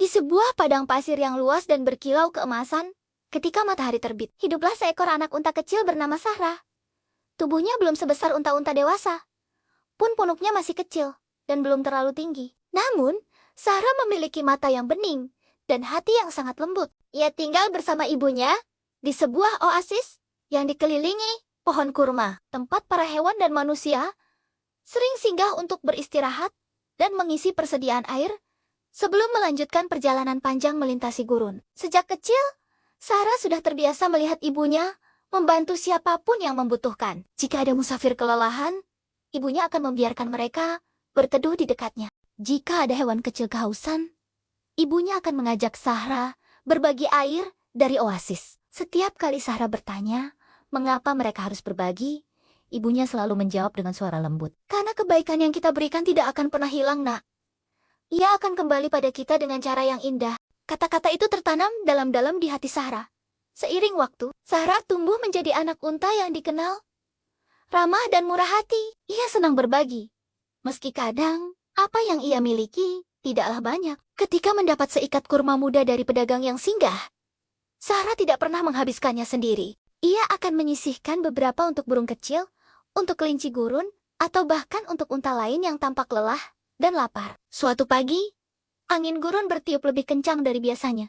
Di sebuah padang pasir yang luas dan berkilau keemasan, ketika matahari terbit, hiduplah seekor anak unta kecil bernama Sarah. Tubuhnya belum sebesar unta-unta dewasa, pun punuknya masih kecil dan belum terlalu tinggi. Namun, Sarah memiliki mata yang bening dan hati yang sangat lembut. Ia tinggal bersama ibunya di sebuah oasis yang dikelilingi pohon kurma, tempat para hewan dan manusia sering singgah untuk beristirahat dan mengisi persediaan air sebelum melanjutkan perjalanan panjang melintasi gurun. Sejak kecil, Sarah sudah terbiasa melihat ibunya membantu siapapun yang membutuhkan. Jika ada musafir kelelahan, ibunya akan membiarkan mereka berteduh di dekatnya. Jika ada hewan kecil kehausan, ibunya akan mengajak Sarah berbagi air dari oasis. Setiap kali Sarah bertanya mengapa mereka harus berbagi, ibunya selalu menjawab dengan suara lembut. Karena kebaikan yang kita berikan tidak akan pernah hilang, nak. Ia akan kembali pada kita dengan cara yang indah. Kata-kata itu tertanam dalam-dalam di hati Sarah. Seiring waktu, Sarah tumbuh menjadi anak unta yang dikenal ramah dan murah hati. Ia senang berbagi, meski kadang apa yang ia miliki tidaklah banyak. Ketika mendapat seikat kurma muda dari pedagang yang singgah, Sarah tidak pernah menghabiskannya sendiri. Ia akan menyisihkan beberapa untuk burung kecil, untuk kelinci gurun, atau bahkan untuk unta lain yang tampak lelah dan lapar. Suatu pagi, angin gurun bertiup lebih kencang dari biasanya.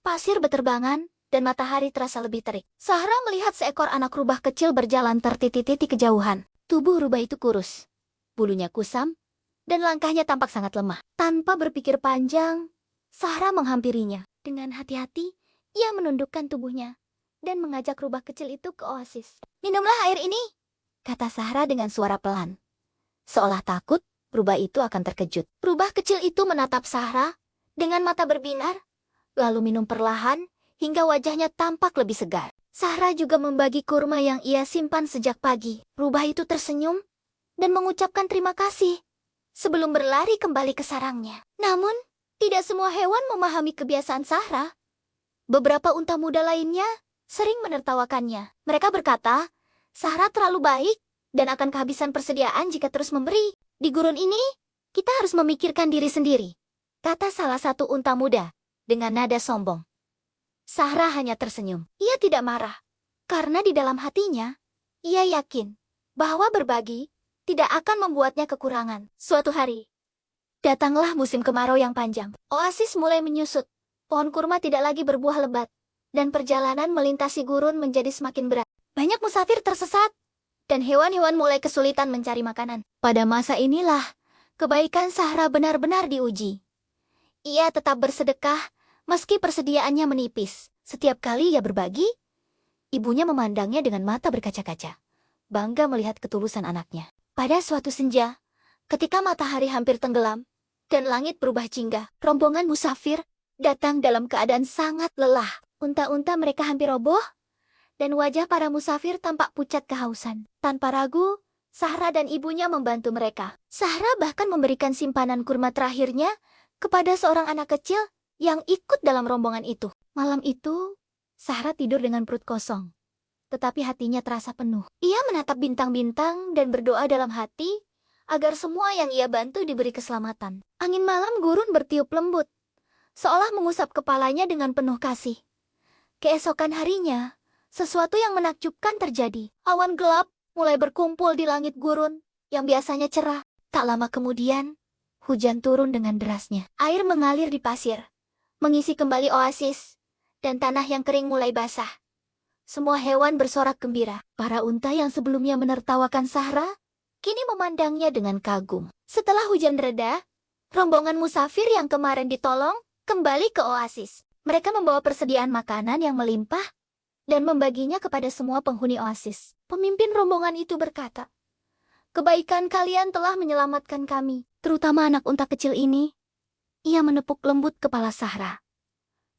Pasir beterbangan, dan matahari terasa lebih terik. Sarah melihat seekor anak rubah kecil berjalan tertiti-titi kejauhan. Tubuh rubah itu kurus, bulunya kusam, dan langkahnya tampak sangat lemah. Tanpa berpikir panjang, Sarah menghampirinya. Dengan hati-hati, ia menundukkan tubuhnya dan mengajak rubah kecil itu ke oasis. "Minumlah air ini," kata Sarah dengan suara pelan. Seolah takut rubah itu akan terkejut. Rubah kecil itu menatap Sarah dengan mata berbinar, lalu minum perlahan hingga wajahnya tampak lebih segar. Sarah juga membagi kurma yang ia simpan sejak pagi. Rubah itu tersenyum dan mengucapkan terima kasih sebelum berlari kembali ke sarangnya. Namun, tidak semua hewan memahami kebiasaan Sarah. Beberapa unta muda lainnya sering menertawakannya. Mereka berkata, Sarah terlalu baik dan akan kehabisan persediaan jika terus memberi. "Di gurun ini, kita harus memikirkan diri sendiri," kata salah satu unta muda dengan nada sombong. Sarah hanya tersenyum. Ia tidak marah, karena di dalam hatinya, ia yakin bahwa berbagi tidak akan membuatnya kekurangan. Suatu hari, datanglah musim kemarau yang panjang. Oasis mulai menyusut, pohon kurma tidak lagi berbuah lebat, dan perjalanan melintasi gurun menjadi semakin berat. Banyak musafir tersesat, dan hewan-hewan mulai kesulitan mencari makanan. Pada masa inilah, kebaikan Sarah benar-benar diuji. Ia tetap bersedekah, meski persediaannya menipis. Setiap kali ia berbagi, ibunya memandangnya dengan mata berkaca-kaca, bangga melihat ketulusan anaknya. Pada suatu senja, ketika matahari hampir tenggelam, dan langit berubah jingga, rombongan musafir datang dalam keadaan sangat lelah. Unta-unta mereka hampir roboh, dan wajah para musafir tampak pucat kehausan. Tanpa ragu, Sarah dan ibunya membantu mereka. Sarah bahkan memberikan simpanan kurma terakhirnya kepada seorang anak kecil yang ikut dalam rombongan itu. Malam itu, Sarah tidur dengan perut kosong, tetapi hatinya terasa penuh. Ia menatap bintang-bintang dan berdoa dalam hati agar semua yang ia bantu diberi keselamatan. Angin malam gurun bertiup lembut, seolah mengusap kepalanya dengan penuh kasih. Keesokan harinya, sesuatu yang menakjubkan terjadi. Awan gelap mulai berkumpul di langit gurun yang biasanya cerah. Tak lama kemudian, hujan turun dengan derasnya. Air mengalir di pasir, mengisi kembali oasis, dan tanah yang kering mulai basah. Semua hewan bersorak gembira. Para unta yang sebelumnya menertawakan Sarah, kini memandangnya dengan kagum. Setelah hujan reda, rombongan musafir yang kemarin ditolong kembali ke oasis. Mereka membawa persediaan makanan yang melimpah dan membaginya kepada semua penghuni oasis. Pemimpin rombongan itu berkata, "Kebaikan kalian telah menyelamatkan kami, terutama anak unta kecil ini." Ia menepuk lembut kepala Sarah.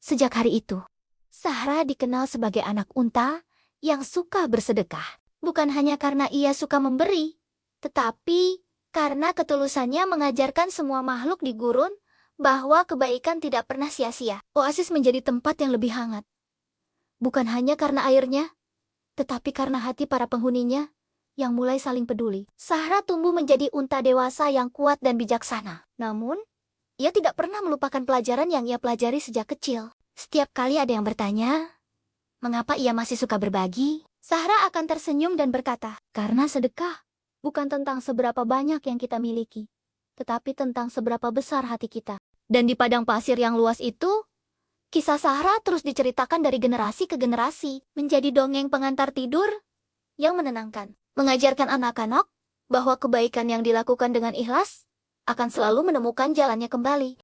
Sejak hari itu, Sarah dikenal sebagai anak unta yang suka bersedekah. Bukan hanya karena ia suka memberi, tetapi karena ketulusannya mengajarkan semua makhluk di gurun bahwa kebaikan tidak pernah sia-sia. Oasis menjadi tempat yang lebih hangat. Bukan hanya karena airnya, tetapi karena hati para penghuninya yang mulai saling peduli. Sarah tumbuh menjadi unta dewasa yang kuat dan bijaksana. Namun, Ia tidak pernah melupakan pelajaran yang ia pelajari sejak kecil. Setiap kali ada yang bertanya, mengapa ia masih suka berbagi, Zahra akan tersenyum dan berkata, karena sedekah bukan tentang seberapa banyak yang kita miliki, tetapi tentang seberapa besar hati kita. Dan di padang pasir yang luas itu, kisah Zahra terus diceritakan dari generasi ke generasi, menjadi dongeng pengantar tidur yang menenangkan, mengajarkan anak-anak bahwa kebaikan yang dilakukan dengan ikhlas akan selalu menemukan jalannya kembali.